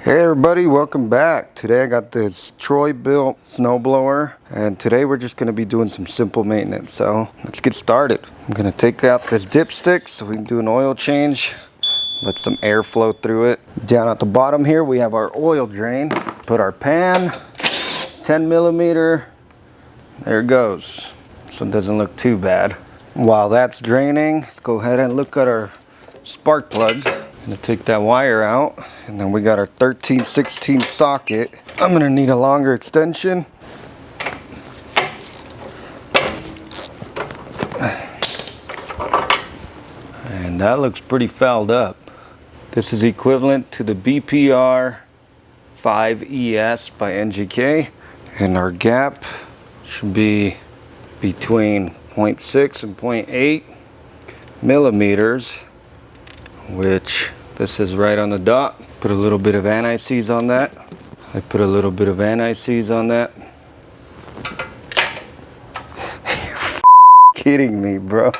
Hey everybody, welcome back. Today I got this Troy-Bilt snowblower, and today we're just going to be doing some simple maintenance. So let's get started. I'm going to take out this dipstick so we can do an oil change. Let some air flow through it. Down at the bottom here we have our oil drain. Put our pan, 10 millimeter. There it goes. So it doesn't look too bad. While that's draining, let's go ahead and look at our spark plugs. I'm gonna take that wire out, and then we got our 13/16 socket. I'm gonna need a longer extension. And that looks pretty fouled up. This is equivalent to the BPR 5ES by NGK, and our gap should be between 0.6 and 0.8 millimeters, which this is right on the dot. Put a little bit of anti-seize on that. I put a little bit of anti-seize on that. You're kidding me, bro.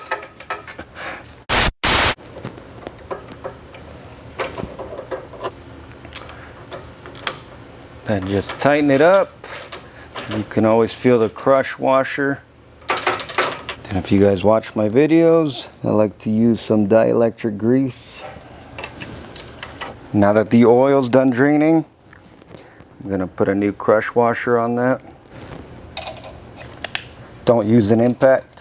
And just tighten it up. You can always feel the crush washer. And if you guys watch my videos, I like to use some dielectric grease. Now that the oil's done draining, I'm gonna put a new crush washer on that. Don't use an impact.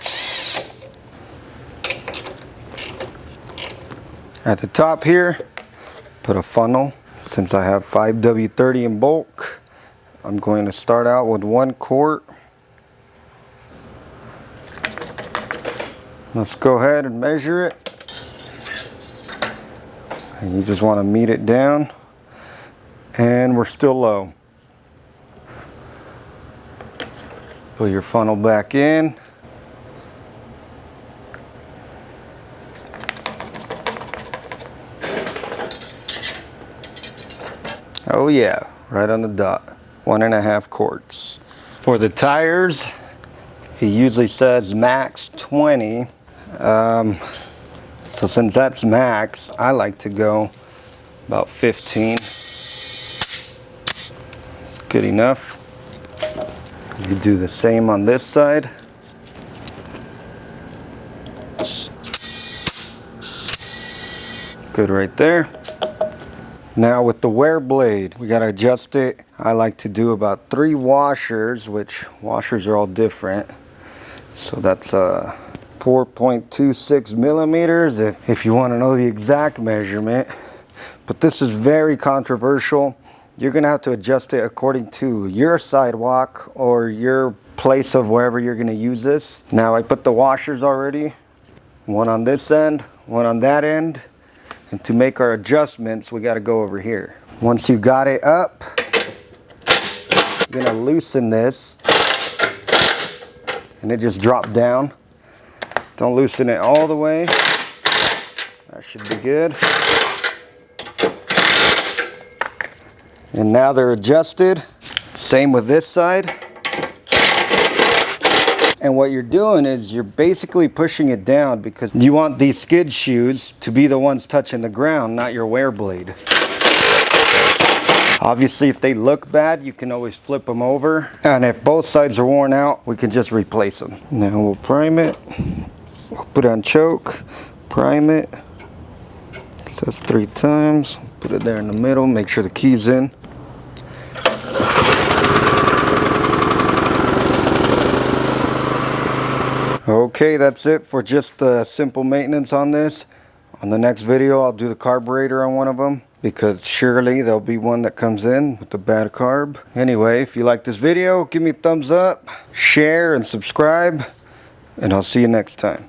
At the top here, put a funnel. Since I have 5W30 in bulk, I'm going to start out with 1 quart. Let's go ahead and measure it. And you just want to meet it down, and we're still low. Put your funnel back in. Oh yeah, right on the dot. 1.5 quarts. For the tires, it usually says max 20. So since that's max, I like to go about 15. It's good enough. You do the same on this side. Good right there. Now with the wear blade, we gotta adjust it. I like to do about 3 washers, which washers are all different. So that's 4.26 millimeters if you want to know the exact measurement. But this is very controversial. You're gonna have to adjust it according to your sidewalk or your place of wherever you're gonna use this. Now I put the washers already, one on this end, one on that end. And to make our adjustments, we gotta go over here. Once you got it up, you're gonna loosen this, and it just dropped down. Don't loosen it all the way. That should be good. And now they're adjusted. Same with this side. And what you're doing is you're basically pushing it down because you want these skid shoes to be the ones touching the ground, not your wear blade. Obviously, if they look bad, you can always flip them over. And if both sides are worn out, we can just replace them. Now we'll prime it. We'll put on choke, prime it. So that's 3 times. Put it there in the middle, make sure the key's in. Okay, that's it for just the simple maintenance on this. On the next video, I'll do the carburetor on one of them, because surely there'll be one that comes in with the bad carb. Anyway, if you like this video, give me a thumbs up, share, and subscribe, and I'll see you next time.